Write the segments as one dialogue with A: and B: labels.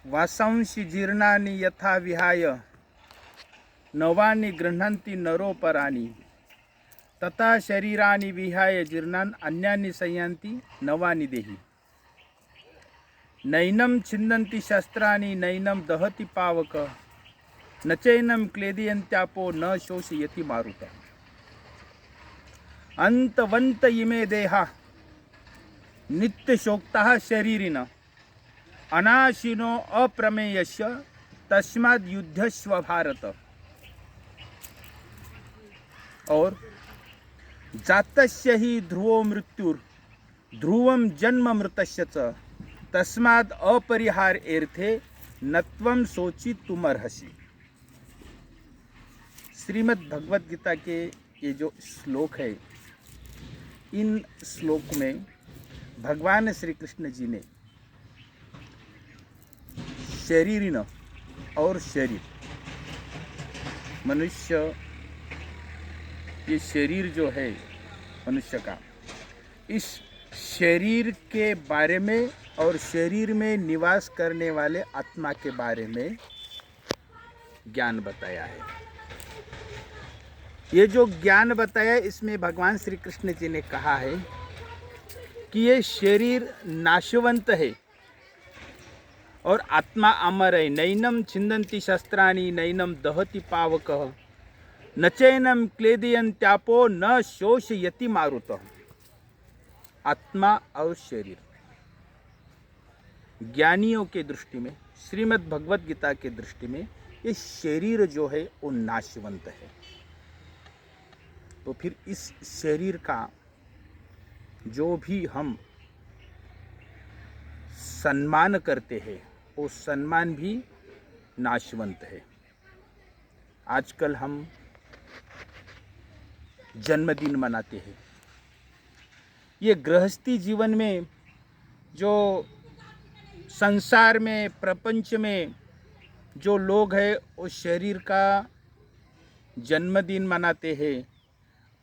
A: वासांसि जीर्णानि यथा विहाय नवानि गृह्णन्ति नरोपराणि तथा शरीरानि विहाय जीर्णान् अन्यानि संयान्ति नवानि देहि। नैनं छिन्दन्ति शस्त्राणि नैनं दहति पावक न चैनं क्लेदयन्त्यापो न शोषयति मारुतः। अंतवन्त इमे देहा नित्यशोक्ताः शरीरिण अनाशिनो अप्रमेयस्य तस्माद् युद्धस्व भारत। और जातस्य हि ध्रुवो मृत्युर ध्रुवं जन्म मृतस्य च तस्माद् अपरिहार्यर्थे नत्वं शोचितुमर्हसि। श्रीमद् भगवत गीता के ये जो श्लोक है, इन श्लोक में भगवान श्री कृष्ण जी ने शरीरिण और शरीर, मनुष्य, ये शरीर जो है मनुष्य का, इस शरीर के बारे में और शरीर में निवास करने वाले आत्मा के बारे में ज्ञान बताया है। ये जो ज्ञान बताया, इसमें भगवान श्री कृष्ण जी ने कहा है कि ये शरीर नाशवंत है और आत्मा अमर है। नैनम छिन्दन्ति शस्त्राणि नैनम दहति पावकः न चैनम क्लेदयन्त्यापो न शोषयति मारुतः। आत्मा और शरीर, ज्ञानियों के दृष्टि में, श्रीमद् भगवत गीता के दृष्टि में, ये शरीर जो है वो नाशवंत है। तो फिर इस शरीर का जो भी हम सम्मान करते हैं वो सम्मान भी नाशवंत है। आजकल हम जन्मदिन मनाते हैं। ये गृहस्थी जीवन में जो संसार में, प्रपंच में जो लोग हैं वो शरीर का जन्मदिन मनाते हैं,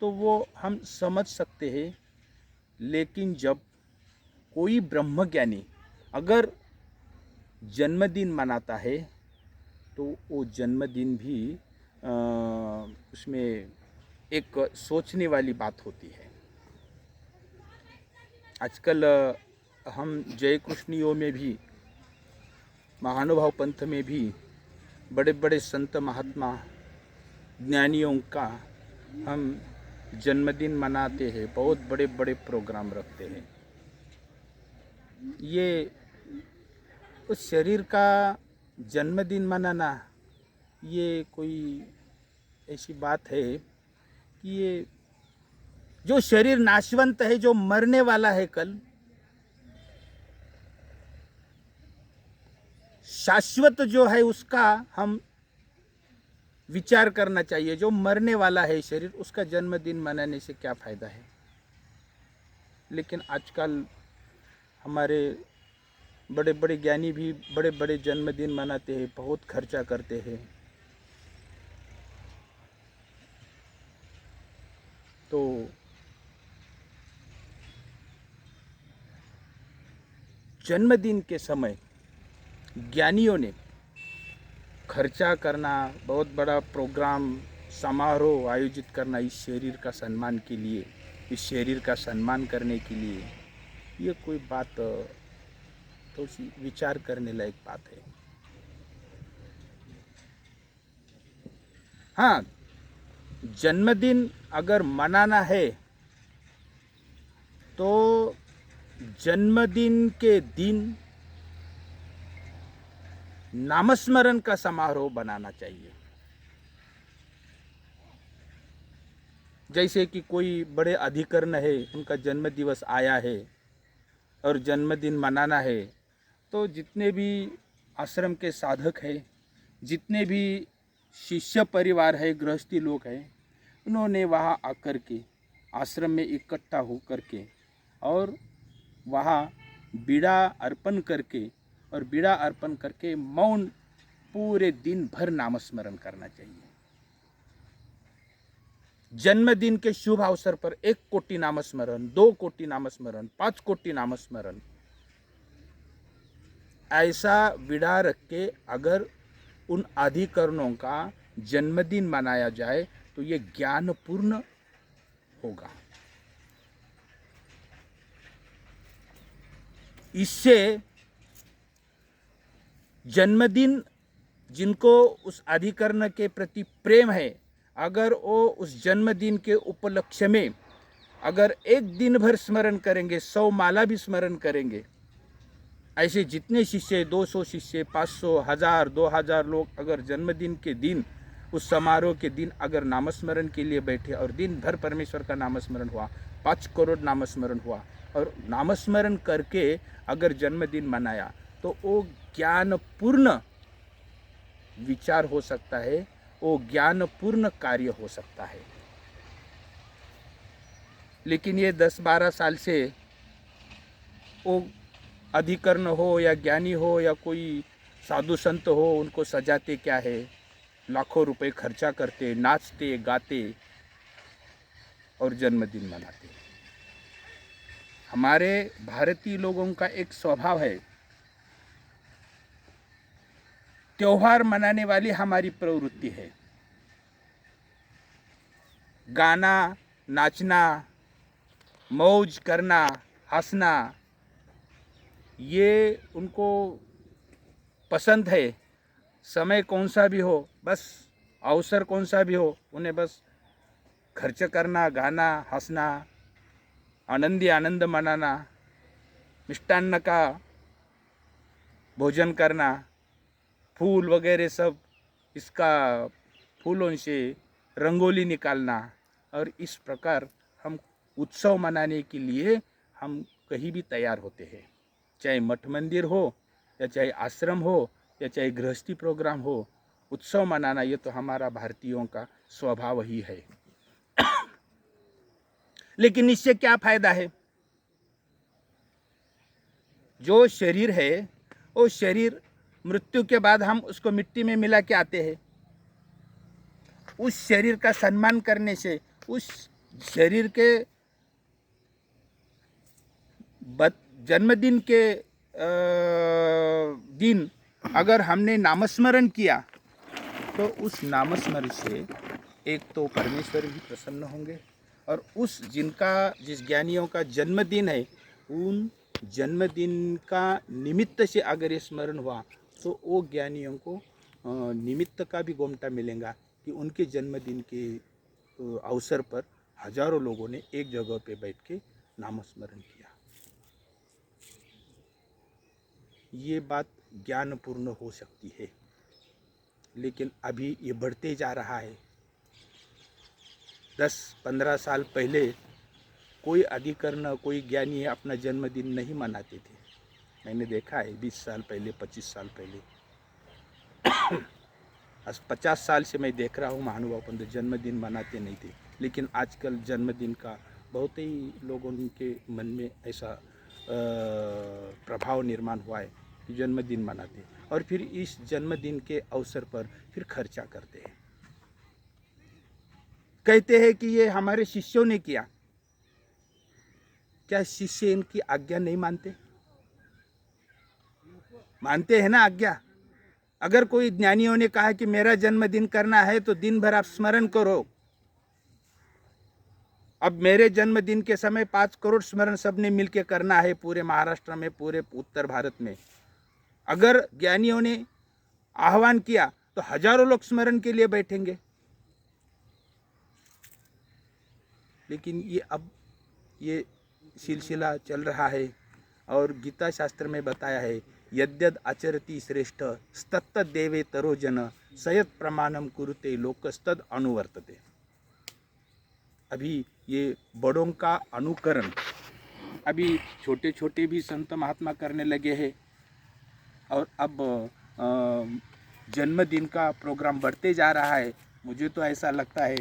A: तो वो हम समझ सकते हैं। लेकिन जब कोई ब्रह्मज्ञानी अगर जन्मदिन मनाता है तो वो जन्मदिन भी उसमें एक सोचने वाली बात होती है। आजकल हम जय कृष्णियों में भी, महानुभाव पंथ में भी बड़े बड़े संत महात्मा ज्ञानियों का हम जन्मदिन मनाते हैं, बहुत बड़े बड़े प्रोग्राम रखते हैं। ये उस शरीर का जन्मदिन मनाना, ये कोई ऐसी बात है कि ये जो शरीर नाशवंत है, जो मरने वाला है, कल शाश्वत जो है उसका हम विचार करना चाहिए। जो मरने वाला है शरीर, उसका जन्मदिन मनाने से क्या फायदा है। लेकिन आजकल हमारे बड़े बड़े ज्ञानी भी बड़े बड़े जन्मदिन मनाते हैं, बहुत खर्चा करते हैं। तो जन्मदिन के समय ज्ञानियों ने खर्चा करना, बहुत बड़ा प्रोग्राम, समारोह आयोजित करना इस शरीर का सम्मान के लिए, इस शरीर का सम्मान करने के लिए, ये कोई बात तो विचार करने लायक बात है। हाँ, जन्मदिन अगर मनाना है तो जन्मदिन के दिन नामस्मरण का समारोह बनाना चाहिए। जैसे कि कोई बड़े अधिकरण है, उनका जन्म दिवस आया है और जन्मदिन मनाना है, तो जितने भी आश्रम के साधक हैं, जितने भी शिष्य परिवार है, गृहस्थी लोग हैं, उन्होंने वहाँ आकर के आश्रम में इकट्ठा होकर के और वहाँ बीड़ा अर्पण करके और बीड़ा अर्पण करके मौन पूरे दिन भर नामस्मरण करना चाहिए। जन्मदिन के शुभ अवसर पर 1 कोटि नामस्मरण, 2 कोटि नामस्मरण, 5 कोटि नामस्मरण, ऐसा विड़ा रख के अगर उन अधिकरणों का जन्मदिन मनाया जाए तो ये ज्ञानपूर्ण होगा। इससे जन्मदिन, जिनको उस अधिकरण के प्रति प्रेम है, अगर वो उस जन्मदिन के उपलक्ष्य में अगर एक दिन भर स्मरण करेंगे, 100 माला भी स्मरण करेंगे, ऐसे जितने शिष्य, 200 शिष्य, 500, 1000, 2000 लोग अगर जन्मदिन के दिन, उस समारोह के दिन अगर नामस्मरण के लिए बैठे और दिन भर परमेश्वर का नामस्मरण हुआ, 5 करोड़ नामस्मरण हुआ और नामस्मरण करके अगर जन्मदिन मनाया, तो वो ज्ञानपूर्ण विचार हो सकता है, वो ज्ञानपूर्ण कार्य हो सकता है। लेकिन ये 10-12 साल से वो अधिकरण हो या ज्ञानी हो या कोई साधु संत हो, उनको सजाते क्या है, लाखों रुपए खर्चा करते, नाचते गाते और जन्मदिन मनाते। हमारे भारतीय लोगों का एक स्वभाव है, त्योहार मनाने वाली हमारी प्रवृत्ति है। गाना, नाचना, मौज करना, हंसना, ये उनको पसंद है। समय कौन सा भी हो, बस अवसर कौन सा भी हो, उन्हें बस खर्च करना, गाना, हंसना, आनंद मनाना, मिष्टान्न का भोजन करना, फूल वगैरह सब, इसका फूलों से रंगोली निकालना, और इस प्रकार हम उत्सव मनाने के लिए हम कहीं भी तैयार होते हैं। चाहे मठ मंदिर हो या चाहे आश्रम हो या चाहे गृहस्थी प्रोग्राम हो, उत्सव मनाना ये तो हमारा भारतीयों का स्वभाव ही है। लेकिन इससे क्या फायदा है? जो शरीर है वो शरीर मृत्यु के बाद हम उसको मिट्टी में मिला के आते हैं। उस शरीर का सम्मान करने से, उस शरीर के जन्मदिन के दिन अगर हमने नामस्मरण किया तो उस नामस्मरण से एक तो परमेश्वर भी प्रसन्न होंगे, और उस जिस ज्ञानियों का जन्मदिन है, उन जन्मदिन का निमित्त से अगर ये स्मरण हुआ तो वो ज्ञानियों को निमित्त का भी गोमटा मिलेगा कि उनके जन्मदिन के अवसर पर हजारों लोगों ने एक जगह पे बैठ के नामस्मरण किया। ये बात ज्ञानपूर्ण हो सकती है, लेकिन अभी ये बढ़ते जा रहा है। 10-15 साल पहले कोई अधिकरण, कोई ज्ञानी अपना जन्मदिन नहीं मनाते थे। मैंने देखा है 20 साल पहले, 25 साल पहले। 50 साल से मैं देख रहा हूँ महानुभाव पंत जन्मदिन मनाते नहीं थे। लेकिन आजकल जन्मदिन का बहुत ही लोगों के मन में ऐसा प्रभाव निर्माण हुआ है कि जन्मदिन मनाते हैं, और फिर इस जन्मदिन के अवसर पर फिर खर्चा करते हैं। कहते हैं कि ये हमारे शिष्यों ने किया। क्या शिष्य इनकी आज्ञा नहीं मानते? मानते हैं ना आज्ञा। अगर कोई ज्ञानियों ने कहा कि मेरा जन्मदिन करना है तो दिन भर आप स्मरण करो। अब मेरे जन्मदिन के समय 5 करोड़ स्मरण सबने मिलकर करना है, पूरे महाराष्ट्र में, पूरे उत्तर भारत में। अगर ज्ञानियों ने आह्वान किया तो हजारों लोग स्मरण के लिए बैठेंगे। लेकिन अब ये सिलसिला चल रहा है, और गीता शास्त्र में बताया है, यद्यद आचरति श्रेष्ठ स्तत्त देवे तरो जन सयत प्रमाणम कुरुते लोकस्तद अनुवर्तते। अभी ये बड़ों का अनुकरण अभी छोटे छोटे भी संत महात्मा करने लगे हैं, और अब जन्मदिन का प्रोग्राम बढ़ते जा रहा है। मुझे तो ऐसा लगता है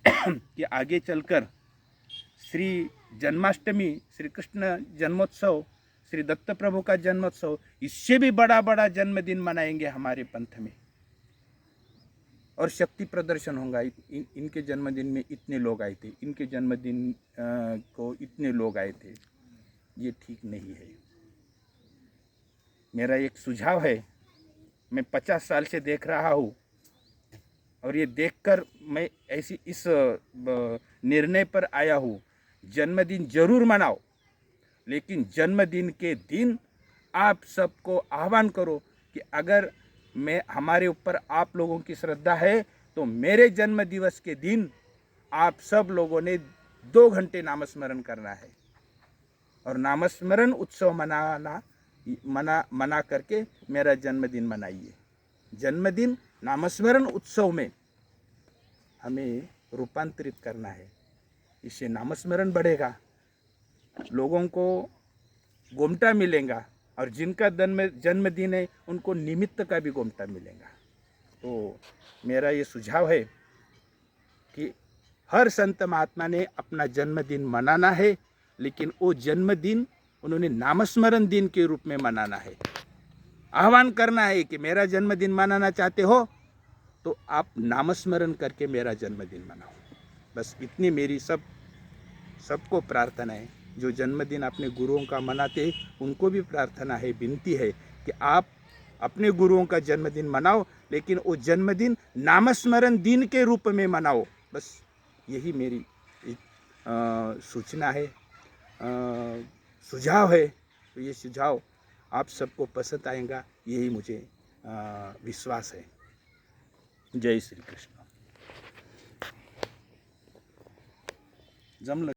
A: कि आगे चलकर श्री जन्माष्टमी, श्री कृष्ण जन्मोत्सव, श्री दत्त प्रभु का जन्मोत्सव, इससे भी बड़ा बड़ा जन्मदिन मनाएंगे हमारे पंथ में, और शक्ति प्रदर्शन होगा। इनके जन्मदिन में इतने लोग आए थे, इनके जन्मदिन को इतने लोग आए थे। ये ठीक नहीं है। मेरा एक सुझाव है, मैं 50 साल से देख रहा हूँ और ये देखकर मैं ऐसी इस निर्णय पर आया हूँ, जन्मदिन जरूर मनाओ, लेकिन जन्मदिन के दिन आप सबको आह्वान करो कि अगर मैं हमारे ऊपर आप लोगों की श्रद्धा है तो मेरे जन्म दिवस के दिन आप सब लोगों ने 2 घंटे नामस्मरण करना है और नामस्मरण उत्सव मना करके मेरा जन्मदिन मनाइए। जन्मदिन नामस्मरण उत्सव में हमें रूपांतरित करना है, इससे नामस्मरण बढ़ेगा, लोगों को गोमटा मिलेगा और जिनका जन्मदिन है उनको निमित्त का भी गोमटा मिलेगा। तो मेरा ये सुझाव है कि हर संत महात्मा ने अपना जन्मदिन मनाना है, लेकिन वो जन्मदिन उन्होंने नामस्मरण दिन के रूप में मनाना है। आह्वान करना है कि मेरा जन्मदिन मनाना चाहते हो तो आप नामस्मरण करके मेरा जन्मदिन मनाओ। बस इतनी मेरी सबको प्रार्थना है। जो जन्मदिन अपने गुरुओं का मनाते हैं उनको भी प्रार्थना है, विनती है कि आप अपने गुरुओं का जन्मदिन मनाओ, लेकिन वो जन्मदिन नामस्मरण दिन के रूप में मनाओ। बस यही मेरी सूचना है, सुझाव है। तो ये सुझाव आप सबको पसंद आएगा, यही मुझे विश्वास है। जय श्री कृष्ण। जमलं